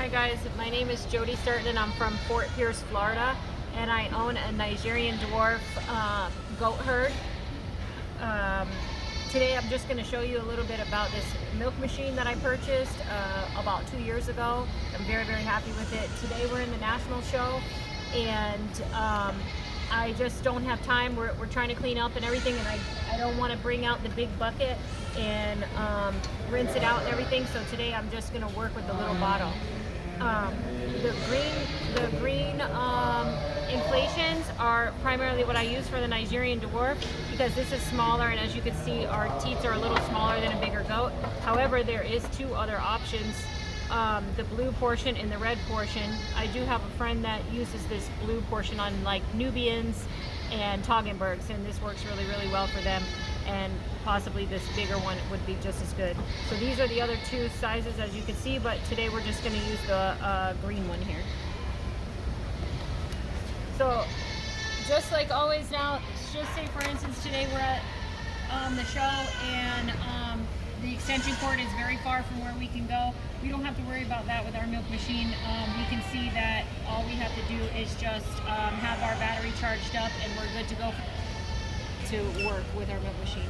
Hi guys, my name is Jody Sturton and I'm from Fort Pierce, Florida, and I own a Nigerian dwarf goat herd. Today I'm just going to show you a little bit about this milk machine that I purchased about 2 years ago. I'm very happy with it. Today we're in the national show and I just don't have time. We're trying to clean up and everything, and I don't want to bring out the big bucket and rinse it out and everything, so today I'm just going to work with the little bottle. The green inflations are primarily what I use for the Nigerian dwarf, because this is smaller, and as you can see our teats are a little smaller than a bigger goat. However, there is two other options, the blue portion and the red portion. I do have a friend that uses this blue portion on like Nubians and Toggenburgs, and this works really well for them, and possibly this bigger one would be just as good. So these are the other two sizes, as you can see, but today we're just going to use the green one here. So just like always now, just say for instance today we're at the show and the extension cord is very far from where we can go. We don't have to worry about that with our milk machine. We can see that all we have to do is just have our battery charged up and we're good to go to work with our milk machine.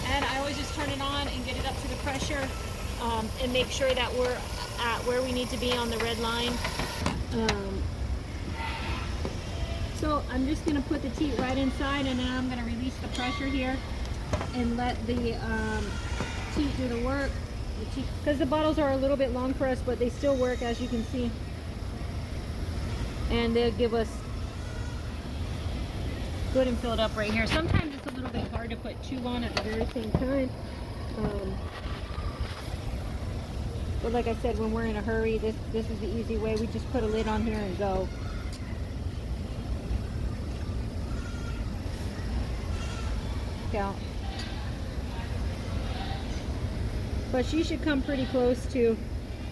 And I always just turn it on and get it up to the pressure and make sure that we're at where we need to be on the red line. So I'm just going to put the teat right inside, and then I'm going to release the pressure here and let the teat do the work. Because the bottles are a little bit long for us, but they still work, as you can see. And they'll give us good and filled up right here. Sometimes it's a little bit hard to put two on at the very same time. But like I said, when we're in a hurry, this is the easy way. We just put a lid on here and go. Out. But she should come pretty close to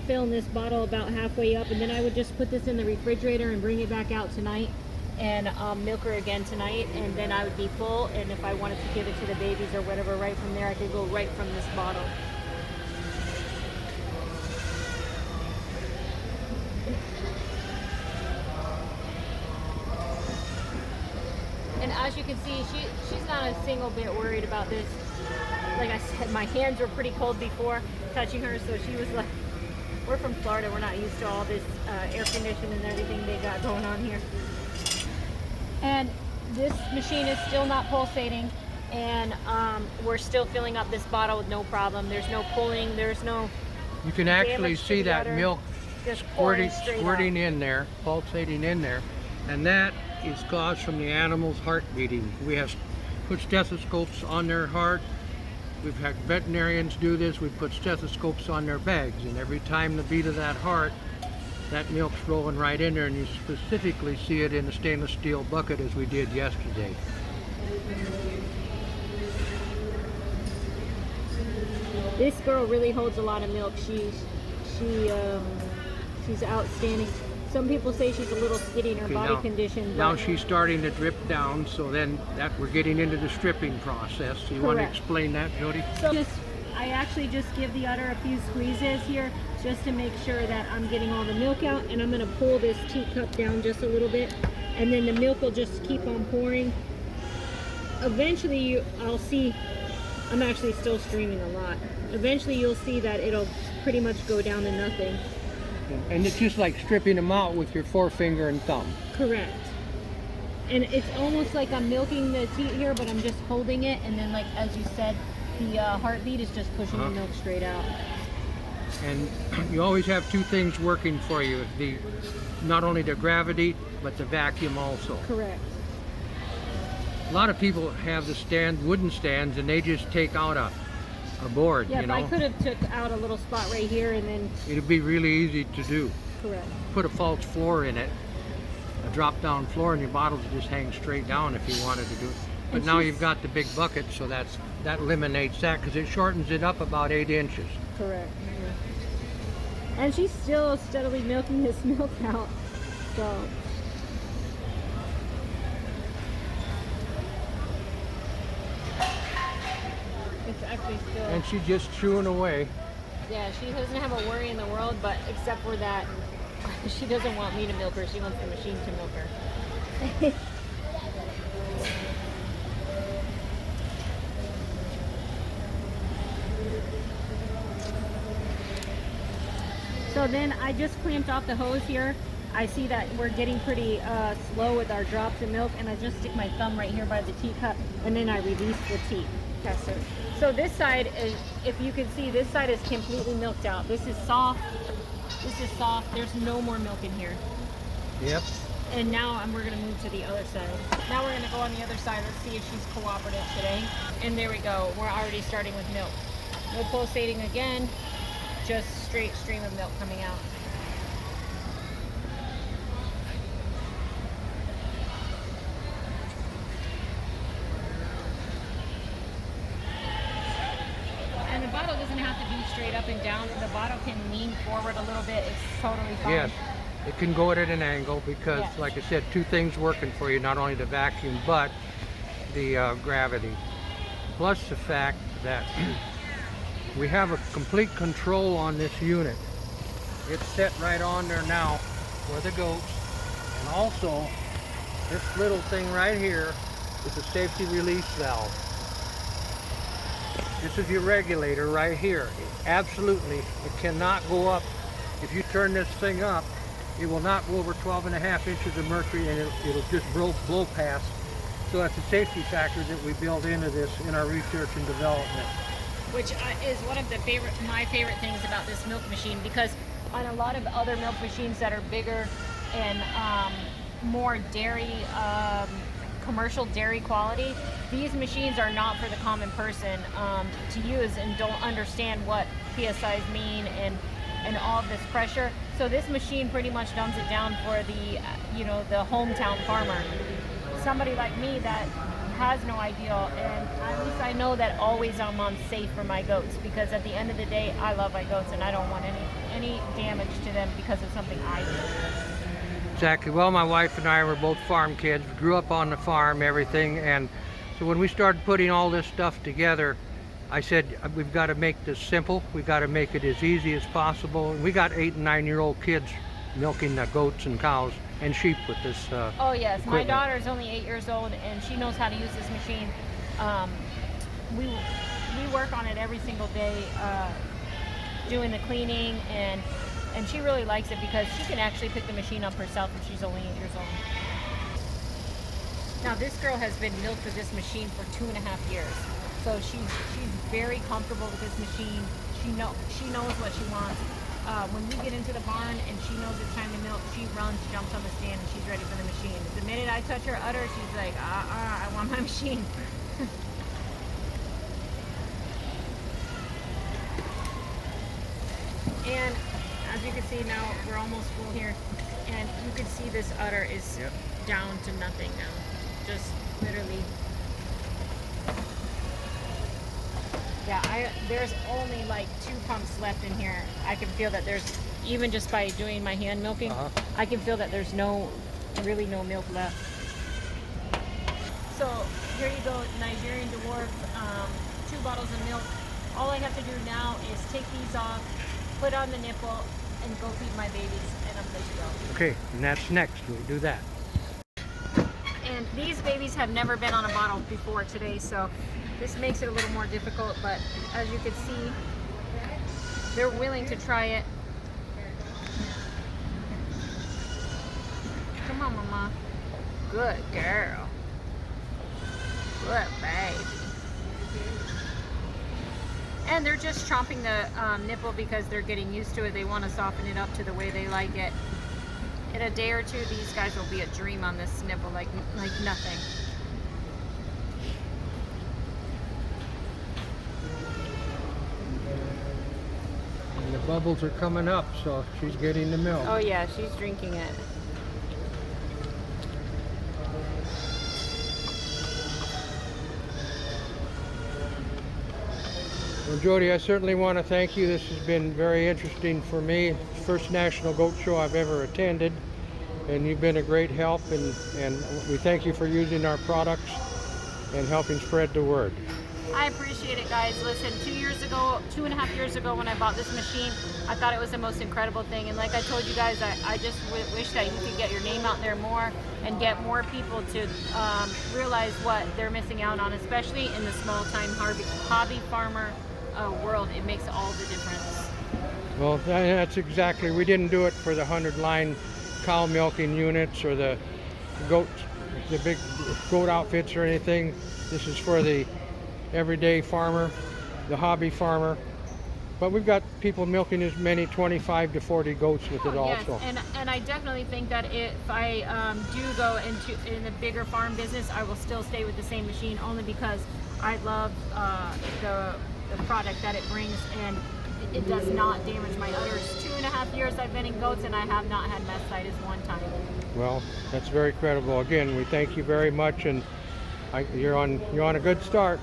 filling this bottle about halfway up, and then I would just put this in the refrigerator and bring it back out tonight and milk her again tonight, and then I would be full. And if I wanted to give it to the babies or whatever right from there, I could go right from this bottle. And as you can see, she's not a single bit worried about this. Like I said, my hands were pretty cold before touching her, so she was like, we're from Florida, we're not used to all this air conditioning and everything they got going on here. And this machine is still not pulsating, and we're still filling up this bottle with no problem. There's no pulling, there's no... You can actually see that milk squirting in there, pulsating in there, and that is caused from the animal's heart beating. We have put stethoscopes on their heart. We've had veterinarians do this. We put stethoscopes on their bags, and every time the beat of that heart, that milk's rolling right in there, and you specifically see it in the stainless steel bucket as we did yesterday. This girl really holds a lot of milk. She's outstanding. Some people say she's a little skinny in her body condition. Now she's starting to drip down, so then we're getting into the stripping process. So you want to explain that, Jody? So I actually just give the udder a few squeezes here just to make sure that I'm getting all the milk out, and I'm going to pull this teacup down just a little bit, and then the milk will just keep on pouring. Eventually I'll see, I'm actually still streaming a lot. Eventually you'll see that it'll pretty much go down to nothing. And it's just like stripping them out with your forefinger and thumb. Correct. And it's almost like I'm milking the teat here, but I'm just holding it, and then, like as you said, the heartbeat is just pushing the milk straight out. And you always have two things working for you, not only the gravity, but the vacuum also. Correct. A lot of people have the wooden stands, and they just take out a board, yeah, you know. I could have took out a little spot right here, and then... It'd be really easy to do. Correct. Put a false floor in it, a drop-down floor, and your bottles just hang straight down if you wanted to do it. But now you've got the big bucket, so that eliminates that, because it shortens it up about 8 inches. Correct. Yeah. And she's still steadily milking this milk out, so... It's actually still... And she's just chewing away. Yeah, she doesn't have a worry in the world, but except for that, she doesn't want me to milk her. She wants the machine to milk her. So then I just clamped off the hose here. I see that we're getting pretty slow with our drops of milk, and I just stick my thumb right here by the teacup, and then I release the tea. Okay, so this side is, if you can see, this side is completely milked out. This is soft. This is soft. There's no more milk in here. Yep. And now we're gonna move to the other side. Now we're gonna go on the other side. Let's see if she's cooperative today. And there we go. We're already starting with milk. No pulsating again. Just straight stream of milk coming out. And the bottle doesn't have to be straight up and down. The bottle can lean forward a little bit. It's totally fine. Yes, it can go at an angle because, Yes. like I said, two things working for you, not only the vacuum, but the gravity. Plus the fact that we have a complete control on this unit. It's set right on there now for the goats. And also, this little thing right here is a safety release valve. This is your regulator right here. Absolutely, it cannot go up. If you turn this thing up, it will not go over 12.5 inches of mercury, and it'll just blow past. So that's a safety factor that we build into this in our research and development. Which is one of my favorite things about this milk machine, because on a lot of other milk machines that are bigger and more dairy, commercial dairy quality, these machines are not for the common person to use and don't understand what PSIs mean and all of this pressure. So this machine pretty much dumbs it down for the the hometown farmer. Somebody like me that has no idea, and at least I know that always I'm on safe for my goats, because at the end of the day, I love my goats and I don't want any damage to them because of something I do. Exactly. Well, my wife and I were both farm kids. We grew up on the farm, everything, and so when we started putting all this stuff together, I said, we've got to make this simple. We've got to make it as easy as possible. We got 8 and 9-year-old kids milking the goats and cows and sheep with this oh yes, equipment. my daughter's only 8 years old and she knows how to use this machine. We work on it every single day, doing the cleaning, and she really likes it because she can actually pick the machine up herself if she's only 8 years old. Now this girl has been milked with this machine for 2.5 years, so she's very comfortable with this machine. She knows what she wants. When we get into the barn and she knows it's time to milk, she runs, jumps on the stand, and she's ready for the machine. The minute I touch her udder, she's like, I want my machine. And as you can see now, we're almost full here, and you can see this udder is down to nothing now. Just literally. Yeah, there's only like 2 pumps left in here. I can feel that there's, even just by doing my hand milking, I can feel that there's really no milk left. So here you go, Nigerian dwarf, 2 bottles of milk. All I have to do now is take these off, put on the nipple, and go feed my babies, and I'm good to go. Okay, and that's next. We'll do that. And these babies have never been on a bottle before today, so this makes it a little more difficult, but as you can see, they're willing to try it. Come on, Mama. Good girl. Good baby. And they're just chomping the nipple because they're getting used to it. They want to soften it up to the way they like it. In a day or two, these guys will be a dream on this nipple like nothing. And the bubbles are coming up, so she's getting the milk. Oh yeah, she's drinking it. Well, Jody, I certainly want to thank you. This has been very interesting for me. It's the first National Goat Show I've ever attended, and you've been a great help, and we thank you for using our products and helping spread the word. I appreciate it, guys. Listen, 2.5 years ago when I bought this machine, I thought it was the most incredible thing. And like I told you guys, I just wish that you could get your name out there more and get more people to realize what they're missing out on, especially in the small-time hobby farmer world. It makes all the difference. Well, that's exactly. We didn't do it for the 100-line cow milking units or the big goat outfits or anything. This is for the everyday farmer, the hobby farmer. But we've got people milking as many 25 to 40 goats with it also. Yes, and I definitely think that if I do go in the bigger farm business, I will still stay with the same machine, only because I love the product that it brings, and it does not damage my udders. 2.5 years I've been in goats, and I have not had mastitis one time. Well, that's very credible. Again, we thank you very much, and you're on a good start.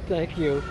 Thank you.